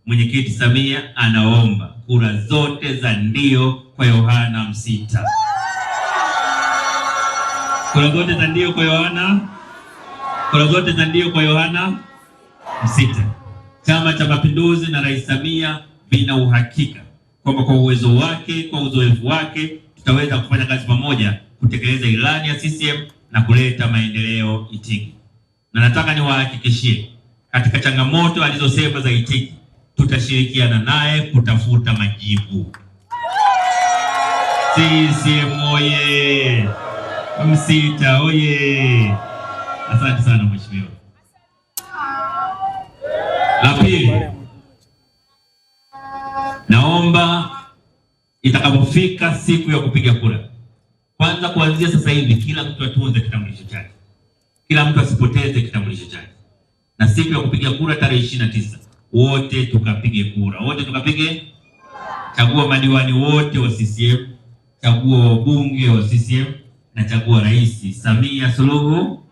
Mwenyekiti Samia anaomba kura zote za ndio kwa Yohana Msita. Kura zote za ndio kwa Yohana. Kura zote za ndio kwa Yohana Msita. Chama cha Mapinduzi na Rais Samia vina uhakika kwamba kwa uwezo wake, kwa uzoefu wake, tutaweza kufanya kazi pamoja kutekeleza ilani ya CCM na kuleta maendeleo Itigi. Na nataka niwahakikishie katika changamoto alizosema za Itigi, tutashirikiana naye kutafuta majibu. CCM oye! Msita oye! Asante sana mheshimiwa. La pili, naomba itakapofika siku ya kupiga kura, kwanza kuanzia sasa hivi kila mtu atunze kitambulisho chake. Kila mtu asipoteze kitambulisho chake. Na siku ya kupiga kura tarehe 29, wote tukapige kura. Wote tukapige, chagua madiwani wote wa CCM, chagua wabunge wa CCM na chagua Rais Samia Suluhu.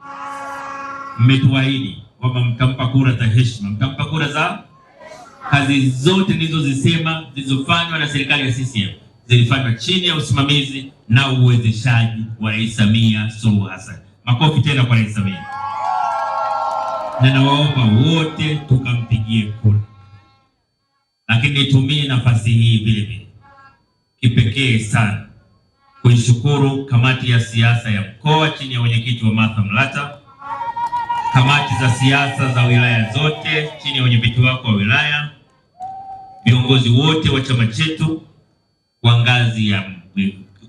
Mmetuahidi kwamba mtampa kura za heshima, mtampa kura za kazi zote nilizozisema zilizofanywa na serikali ya CCM zilifanywa chini ya usimamizi na uwezeshaji wa Rais Samia Suluhu Hassan. Makofi tena kwa Rais Samia. Na nawaomba wote tukampigie kura. Lakini nitumie nafasi hii vile vile kipekee sana kuishukuru kamati ya siasa ya mkoa chini ya mwenyekiti wa Martha Mlata, kamati za siasa za wilaya zote chini ya wenyeviti wako wa wilaya, viongozi wote wa chama chetu wa ngazi ya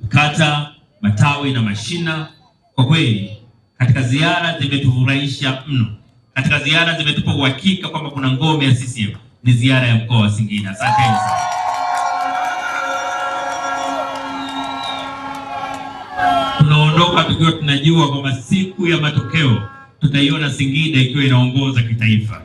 kata, matawi na mashina. Kwa kweli katika ziara zimetufurahisha mno. Katika ziara zimetupa uhakika kwamba kuna ngome ya CCM ni ziara ya mkoa wa Singida. Asanteni sana. Tunaondoka tukiwa tunajua kwamba siku ya matokeo tutaiona Singida ikiwa inaongoza kitaifa.